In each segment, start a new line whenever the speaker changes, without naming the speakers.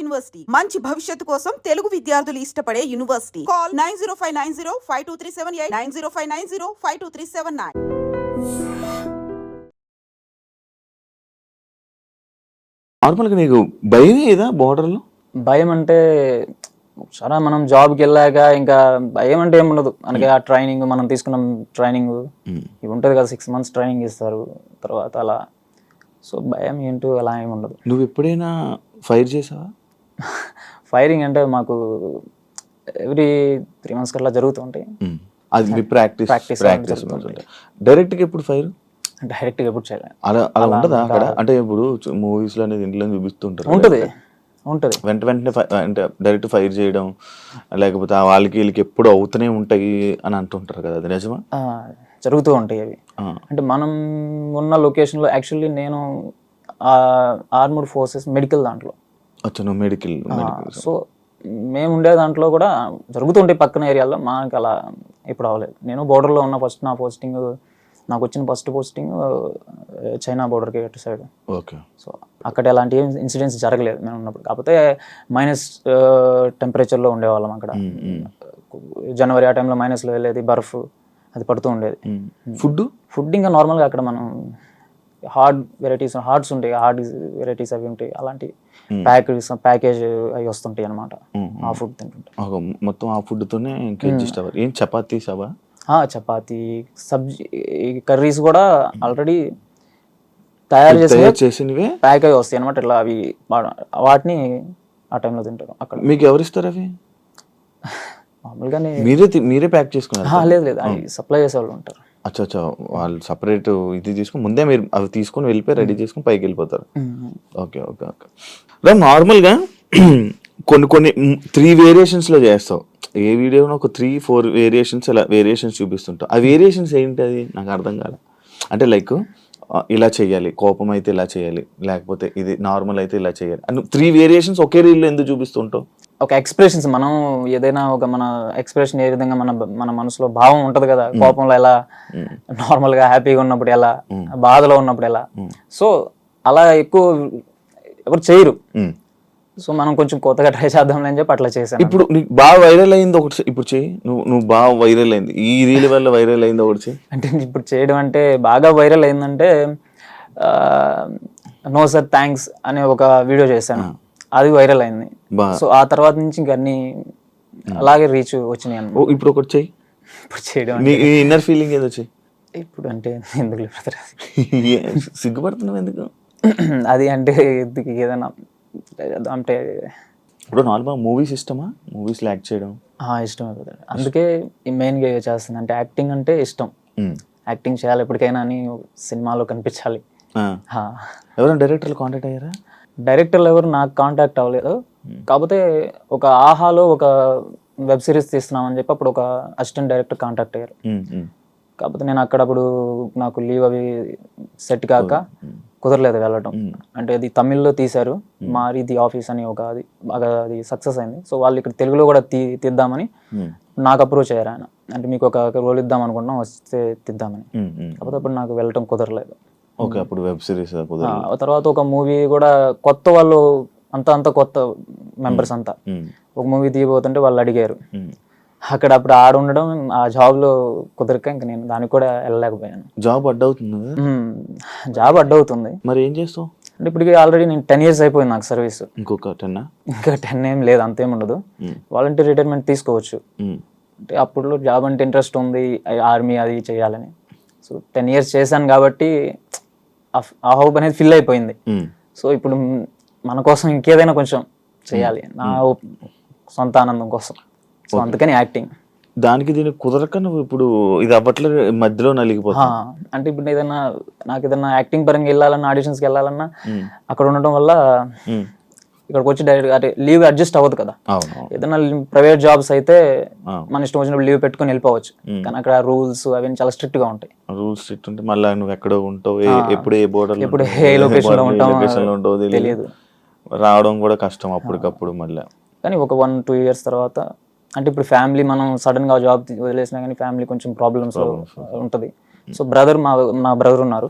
University మంచి భవిష్యత్తు కోసం తెలుగు విద్యార్థులు ఇష్టపడే యూనివర్సిటీ. కాల్ 9059052378 9059052379.
నార్మల్గా నీకు భయం ఏదా బోర్డర్లో?
భయం అంటే చాలా మనం జాబ్కి వెళ్ళాక ఇంకా భయం అంటే ఏముండదు. మనకి ఆ ట్రైనింగ్ మనం తీసుకున్న ట్రైనింగ్ ఇవి ఉంటుంది కదా, 6 months ట్రైనింగ్ ఇస్తారు తర్వాత అలా. సో భయం ఏంటో అలా ఏమి ఉండదు.
నువ్వు ఎప్పుడైనా ఫైర్ చేసావా?
ఫైరింగ్ అంటే మాకు ఎవ్రీ 3 months అట్లా జరుగుతూ ఉంటాయి.
అది మీ ప్రాక్టీస్ డైరెక్ట్గా ఎప్పుడు ఫైర్?
డైరెక్ట్గా ఎప్పుడు చేయలేదు.
అలా ఉంటుందా అక్కడ? అంటే ఇప్పుడు మూవీస్ లో అనేది ఇంట్లో చూపిస్తుంటారు,
ఉంటుంది
వెంటనే అంటే డైరెక్ట్ ఫైర్ చేయడం, లేకపోతే వాళ్ళకి వీళ్ళకి ఎప్పుడు అవుతూనే ఉంటాయి అని అంటుంటారు కదా, అది నిజమా?
జరుగుతూ ఉంటాయి అవి. అంటే మనం ఉన్న లొకేషన్లో యాక్చువల్లీ నేను ఆర్మడ్ ఫోర్సెస్ మెడికల్ దాంట్లో.
నువ్వు మెడికల్.
సో మేము ఉండే దాంట్లో కూడా జరుగుతుంటాయి పక్కన ఏరియాలో. మాకు అలా ఇప్పుడు అవ్వలేదు. నేను బోర్డర్లో ఉన్న ఫస్ట్ నాకు వచ్చిన ఫస్ట్ పోస్టింగ్ చైనా బోర్డర్కి అటు సైడ్.
ఓకే.
సో అక్కడ ఎలాంటి ఇన్సిడెంట్స్ జరగలేదు మేము ఉన్నప్పుడు. కాకపోతే మైనస్ టెంపరేచర్లో ఉండేవాళ్ళం అక్కడ. జనవరి ఆ టైంలో మైనస్లో వెళ్ళేది, బర్ఫ్ అది పడుతూ ఉండేది. ఫుడ్ ఇంకా నార్మల్గా అక్కడ మనం హార్డ్ హార్డ్స్ ఉంటాయి, హార్డ్ వెరైటీస్ అవి ఉంటాయి, అలాంటి ప్యాకేజ్ అవి వస్తుంటాయి అనమాట. ఆ ఫుడ్ తింటుంటే
మొత్తం ఆ ఫుడ్తోనే అడ్జస్ట్ అవ్వాలి. ఏం చపాతీసావా?
చపాతీ, సబ్జీ, కర్రీస్ కూడా ఆల్రెడీ తయారు చేసినవే ప్యాక్ అయ్యి వస్తాయి అనమాట. ఇట్లా అవి వాటిని ఆ టైంలో తింటారు అక్కడ.
మీకు ఎవరు ఇస్తారు అవి?
మామూలుగానే
మీరే ప్యాక్ చేసుకున్నారు?
లేదు, అవి సప్లై చేసే వాళ్ళు ఉంటారు.
అచ్చా, వాళ్ళు సపరేట్ ఇది తీసుకుని ముందే మీరు అవి తీసుకొని వెళ్ళిపోయి రెడీ చేసుకుని పైకి వెళ్ళిపోతారు. ఓకే. నార్మల్గా కొన్ని 3 వేరియేషన్స్ లో చేస్తావు. ఏ వీడియోలో ఒక 3-4 వేరియేషన్స్ అలా వేరియేషన్స్ చూపిస్తుంటావు. ఆ వేరియేషన్స్ ఏంటి? అది నాకు అర్థం కాదు. అంటే లైక్ ఇలా చేయాలి, కోపం అయితే ఇలా చేయాలి, లేకపోతే ఇది నార్మల్ అయితే ఇలా చేయాలి అని 3 వేరియేషన్స్ ఒకే రీల్లో ఎందుకు చూపిస్తుంటావు?
ఒక ఎక్స్ప్రెషన్స్, మనం ఏదైనా ఒక మన ఎక్స్ప్రెషన్ ఏ విధంగా మన మనసులో భావం ఉంటది కదా. కోపంలో ఎలా, నార్మల్ గా హ్యాపీగా ఉన్నప్పుడు ఎలా, బాధలో ఉన్నప్పుడు ఎలా. సో అలా ఎక్కువ ఎవరు చేయరు. సో మనం కొంచెం కొత్తగా ట్రై చేద్దాం అని చెప్పి అట్లా చేశాను.
ఇప్పుడు నీకు బాగా వైరల్ అయింది ఒకటి ఇప్పుడు చేయి. నువ్వు బాగా వైరల్ అయింది, ఈ రీల్ వల్ల వైరల్ అయింది ఒకటి చేయి.
అంటే ఇప్పుడు చేయడం అంటే బాగా వైరల్ అయిందంటే నో సార్ థ్యాంక్స్ అనే ఒక వీడియో చేశాను, అది వైరల్ అయింది. సో ఆ తర్వాత నుంచి ఇంక అన్ని అలాగే రీచ్ వచ్చినాయి అన్నమాట.
ఇప్పుడు ఒకటి చెయ్యి.
ఇప్పుడు చేయడం
ఇన్నర్ ఫీలింగ్ ఏదో చెయ్యి.
ఇప్పుడు అంటే ఎందుకు
సిగ్గుపడుతున్నావు ఎందుకు?
అది అంటే ఏదైనా అంటే
ఇప్పుడు నార్మల్ మూవీస్ ఇష్టమా? మూవీస్ యాక్ట్ చేయడం
ఇష్టమే కదా, అందుకే మెయిన్గా చేస్తాను. అంటే యాక్టింగ్ అంటే ఇష్టం, యాక్టింగ్ చేయాలి ఎప్పటికైనా అని, సినిమాలో కనిపించాలి.
ఎవరైనా డైరెక్టర్లు కాంటాక్ట్ అయ్యారా?
డైరెక్టర్లు ఎవరు నాకు కాంటాక్ట్ అవ్వలేదు. కాకపోతే ఒక ఆహాలో ఒక వెబ్ సిరీస్ తీస్తున్నామని చెప్పి అప్పుడు ఒక అసిస్టెంట్ డైరెక్టర్ కాంటాక్ట్ అయ్యారు. కాకపోతే నేను అక్కడప్పుడు నాకు లీవ్ అవి సెట్ కాక కుదరలేదు వెళ్ళడం. అంటే అది తమిళ్లో తీశారు, మారి ది ఆఫీస్ అని ఒక అది బాగా అది సక్సెస్ అయింది. సో వాళ్ళు ఇక్కడ తెలుగులో కూడా తీద్దామని నాకు అప్రోచ్ అయ్యారు ఆయన. అంటే మీకు ఒక రోల్ ఇద్దాం అనుకుంటున్నాం, వస్తే తీద్దామని. కాకపోతే అప్పుడు నాకు వెళ్ళటం కుదరలేదు.
అప్పుడు వెబ్ సిరీస్
తర్వాత ఒక మూవీ కూడా కొత్త వాళ్ళు అంత కొత్త మెంబర్స్ అంతా ఒక మూవీ తీయబోతుంటే వాళ్ళు అడిగారు. అక్కడ అప్పుడు ఆడ ఉండడం, ఆ జాబ్ లో కుదరక ఇంకా నేను దానికి కూడా వెళ్ళలేకపోయాను.
జాబ్ అడ్డవుతుంది.
జాబ్ అడ్డవుతుంది.
మరి ఏం చేస్తావు?
అంటే ఇప్పటికి ఆల్రెడీ నేను 10 years అయిపోయింది నాకు సర్వీస్.
ఇంకా
10 ఏం లేదు, అంతేం ఉండదు. వాలంటీర్ రిటైర్మెంట్ తీసుకోవచ్చు. అంటే అప్పుడు జాబ్ అంటే ఇంట్రెస్ట్ ఉంది, ఆర్మీ అది చేయాలని. సో 10 years చేశాను కాబట్టి ఆ హోప్ అనేది ఫిల్ అయిపోయింది. సో ఇప్పుడు మన కోసం ఇంకేదైనా కొంచెం చేయాలి, నా సొంత ఆనందం కోసం. సో అందుకని యాక్టింగ్.
దానికి దీనికి కుదరక నువ్వు ఇప్పుడు ఇది అవ్వట్లే, మధ్యలో నలిగిపోతా.
అంటే ఇప్పుడు నాకు ఏదైనా యాక్టింగ్ పరంగా వెళ్ళాలన్నా, ఆడిషన్స్కి వెళ్ళాలన్నా అక్కడ ఉండడం వల్ల ఇక్కడికి వచ్చి డైరెక్ట్ అంటే లీవ్ అడ్జస్ట్ అవ్వదు కదా. ఏదైనా ప్రైవేట్ జాబ్స్ అయితే మన ఇష్టం వచ్చినప్పుడు లీవ్ పెట్టుకుని వెళ్ళిపోవచ్చు. కానీ అక్కడ రూల్స్ అవన్నీ చాలా స్ట్రిక్ట్ గా ఉంటాయి.
రూల్స్ స్ట్రిక్ట్ ఉంటే మళ్ళీ నువ్వు ఎక్కడో ఉంటావు, ఎప్పుడు ఏ బోర్డర్,
ఎప్పుడు ఏ లొకేషన్ లో ఉంటావు తెలియదు,
రావడం కూడా కష్టం అప్పటికప్పుడు మళ్ళీ.
కానీ ఒక 1-2 years తర్వాత అంటే ఇప్పుడు ఫ్యామిలీ మనం సడన్ గా జాబ్ వదిలేసినా కానీ ఫ్యామిలీ కొంచెం ప్రాబ్లమ్స్ ఉంటది. సో మా బ్రదర్ ఉన్నారు.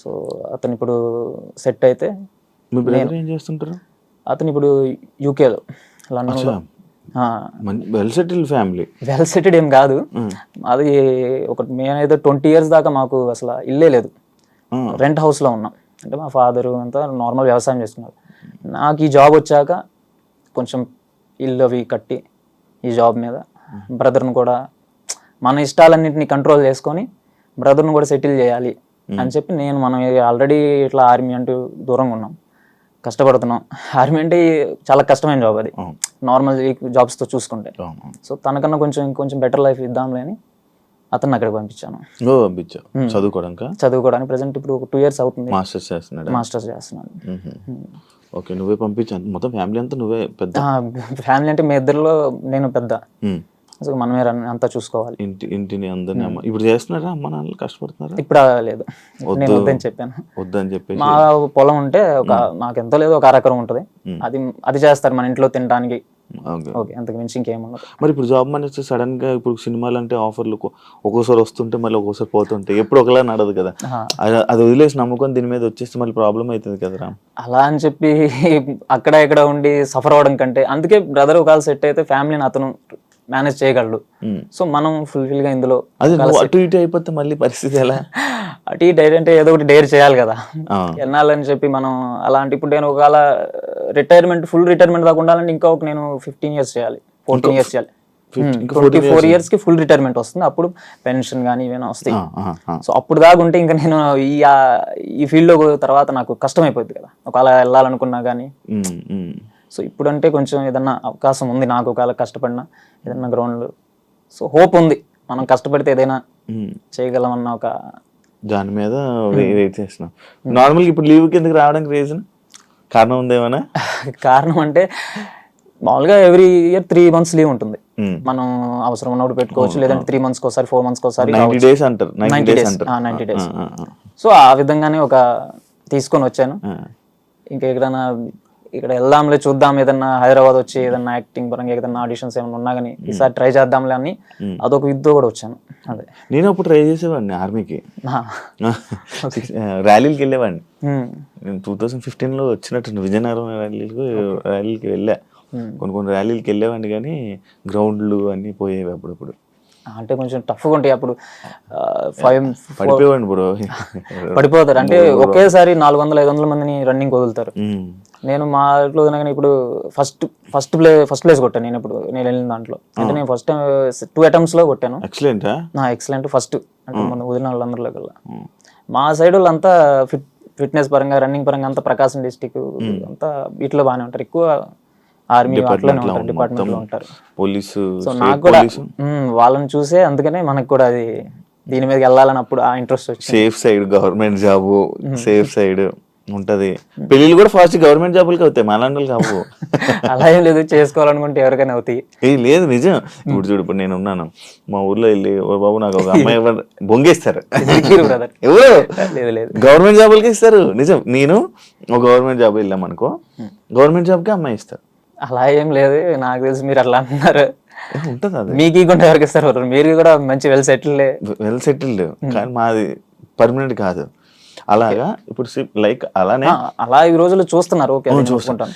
సో అతను ఇప్పుడు సెట్ అయితే.
ఏం చేస్తుంటారు?
అతను ఇప్పుడు యూకేలో, లండన్లో.
Well settled family.
Well settled ఏం కాదు, అది మేమైతే 20 years దాకా మాకు అసలు ఇల్లే లేదు, రెంట్ హౌస్లో ఉన్నాం. అంటే మా ఫాదరు అంతా నార్మల్ వ్యవసాయం చేస్తున్నారు. నాకు ఈ జాబ్ వచ్చాక కొంచెం ఇల్లు అవి కట్టి ఈ జాబ్ మీద బ్రదర్ని కూడా మన ఇష్టాలన్నింటినీ కంట్రోల్ చేసుకొని బ్రదర్ని కూడా సెటిల్ చేయాలి అని చెప్పి మనం ఆల్రెడీ ఇట్లా ఆర్మీ అంటూ దూరంగా ఉన్నాం, కష్టపడుతున్నాం. ఆర్మీ అంటే చాలా కష్టమైన జాబ్ అది నార్మల్ జాబ్స్తో చూసుకుంటే. సో తనకన్నా కొంచెం బెటర్ లైఫ్ ఇద్దాంలే అని అతను అక్కడికి పంపించాను. చదువుకోవడానికి. ప్రెసెంట్ ఇప్పుడు ఒక 2 years అవుతుంది, మాస్టర్స్ చేస్తున్నాడు.
ఓకే, నువ్వే పంపించాను. మొత్తం ఫ్యామిలీ అంతా నువ్వే పెద్ద?
ఫ్యామిలీ అంటే మీ ఇద్దరిలో నేను పెద్ద, అసలు మనమే అంతా చూసుకోవాలి.
ఇంటిని అందరినీ. ఇప్పుడు చేస్తున్నారా అమ్మ నాన్నలు, కష్టపడుతున్నారా?
ఇప్పుడు లేదు, నేను వద్దని చెప్పాను.
వద్దని చెప్పి
మా పొలం ఉంటే నాకు ఎంతో లేదు, ఒక 1 acre ఉంటుంది, అది చేస్తారు మన ఇంట్లో తినడానికి. ఓకే, అంతకు మించి ఇంకేమన్నా.
మరి ఇప్పుడు జాబ్ మానేస్తే సడన్ గా ఇప్పుడు సినిమాలు అంటే ఆఫర్లు ఒక్కోసారి వస్తుంటే మళ్ళీ ఒక్కోసారి పోతుంటాయి, ఎప్పుడు ఒకలా నడదు కదా. అది వదిలేసి నమ్ముకొని దీని మీద వచ్చేస్తే మళ్ళీ ప్రాబ్లం అవుతుంది కదరా.
అలా అని చెప్పి అక్కడ ఇక్కడ ఉండి సఫర్ అవ్వడం కంటే, అందుకే బ్రదర్ ఒకవేళ సెట్ అయితే ఫ్యామిలీని అతను మేనేజ్ చేయగలడు. సో మనం ఫుల్ఫిల్ గా ఇందులో
అటు ఇటు అయిపోతే మళ్ళీ పరిస్థితి ఎలా?
అటు ఇటు అంటే ఏదో ఒకటి డేర్ చేయాలి కదా ఎన్నాలని చెప్పి మనం. అలాంటి ఇప్పుడు నేను ఒకవేళ ఫుల్ రిటైర్మెంట్ దాకా ఉండాలంటే ఇంకా నేను 15 years చేయాలి, 14 years చేయాలి. 24 years కి ఫుల్ రిటైర్మెంట్ వస్తుంది, అప్పుడు పెన్షన్ కానీ ఇవైనా వస్తాయి. సో అప్పుడు దాకా ఉంటే ఇంకా నేను ఈ ఫీల్డ్ లో తర్వాత నాకు కష్టం అయిపోద్ది కదా ఒకవేళ వెళ్ళాలనుకున్నా కానీ. సో ఇప్పుడంటే కొంచెం ఏదన్నా అవకాశం ఉంది నాకు, ఒకవేళ కష్టపడినా ఏదన్నా గ్రౌండ్. సో హోప్ ఉంది, మనం కష్టపడితే ఏదైనా చేయగలమన్న ఒక
దాని మీద వెయిట్ చేస్తున్నాం. నార్మల్గా ఇప్పుడు లీవ్కి ఎందుకు రావడానికి రీజన్, కారణం ఉంది ఏమైనా?
కారణం అంటే మామూలుగా ఎవ్రీ ఇయర్ 3 months లీవ్ ఉంటుంది, మనం అవసరం ఉన్నప్పుడు పెట్టుకోవచ్చు, లేదంటే 3 months ఒకసారి 4 months ఒకసారి
90 days అంటారు.
90 days. సో ఆ విధంగానే ఒక తీసుకొని వచ్చాను. ఇంకా ఇక్కడ వెళ్దాంలే, చూద్దాం, ఏదన్నా హైదరాబాద్ వచ్చి ఏదన్నా యాక్టింగ్ పరంగా ఏదన్నా ఆడిషన్స్ ఏమైనా ఉన్నా కానీ ఈసారి ట్రై చేద్దాంలే అని అదొక విద్య కూడా వచ్చాను. అదే
నేను అప్పుడు ట్రై చేసేవాడిని ఆర్మీకి, ర్యాలీకి వెళ్ళేవాడిని. నేను 2015లో వచ్చినట్టు విజయనగరం ర్యాలీకి వెళ్ళా, కొన్ని ర్యాలీలకి వెళ్ళేవాడిని, కానీ గ్రౌండ్లు అన్నీ పోయేవి అప్పుడప్పుడు.
అంటే కొంచెం టఫ్గా ఉంటాయి అప్పుడు,
పడిపోయేవాడిని బ్రో.
పడిపోతారు అంటే ఒకేసారి 400-500 మందిని రన్నింగ్ వదులుతారు. నేను మా ఇంట్లో కానీ ఇప్పుడు ఫస్ట్ ప్లేస్ కొట్టాను నేను ఇప్పుడు నేను వెళ్ళిన దాంట్లో. అంటే నేను ఫస్ట్ 2 attempts లో కొట్టాను. ఎక్సలెంట్ ఫస్ట్ అంటే మన వదిలిన వాళ్ళందరిలో కల్లా. మా సైడ్ వాళ్ళంతా ఫిట్నెస్ పరంగా రన్నింగ్ పరంగా అంతా ప్రకాశం డిస్టిక్ అంతా వీటిలో బాగానే ఉంటారు, ఎక్కువ ఆర్మీ అట్లనే ఉంటారు, డిపార్ట్మెంట్ లో ఉంటారు,
పోలీసు.
సో నాకు కూడా వాళ్ళని చూసే అందుకనే మనకు కూడా అది దీని మీద వెళ్ళాలని అప్పుడు ఆ ఇంట్రెస్ట్ వచ్చింది.
Safe side government job, safe side ఉంటది. పెళ్లిళ్ళు కూడా ఫాస్ట్ గవర్నమెంట్ జాబులకి అవుతాయి, మాలాంటి కావు.
అలా ఏం లేదు, చేసుకోవాలనుకుంటే ఎవరికైనా అవుతాయి.
లేదు నిజం. ఇప్పుడు చూడు, ఇప్పుడు నేను ఉన్నాను మా ఊర్లో వెళ్ళి, ఓ బాబు నాకు ఒక అమ్మాయి బొంగేస్తారు, ఎవరు గవర్నమెంట్ జాబులకి ఇస్తారు. నిజం, నేను ఒక గవర్నమెంట్ జాబ్ వెళ్ళామనుకో, గవర్నమెంట్ జాబ్కి అమ్మాయి ఇస్తారు.
అలా ఏం లేదు, నాకు తెలిసి మీరు అట్లా అంటున్నారు.
ఉంటది అది,
మీకు ఇవ్వకుండా ఎవరికి ఇస్తారు? మీరు కూడా మంచి వెల్ సెటిల్డ్,
కానీ మాది పర్మనెంట్ కాదు. అలాగా ఇప్పుడు లైక్ అలానే
అలా ఈ రోజుల్లో చూస్తున్నారు. ఓకే, చూసుకుంటాను.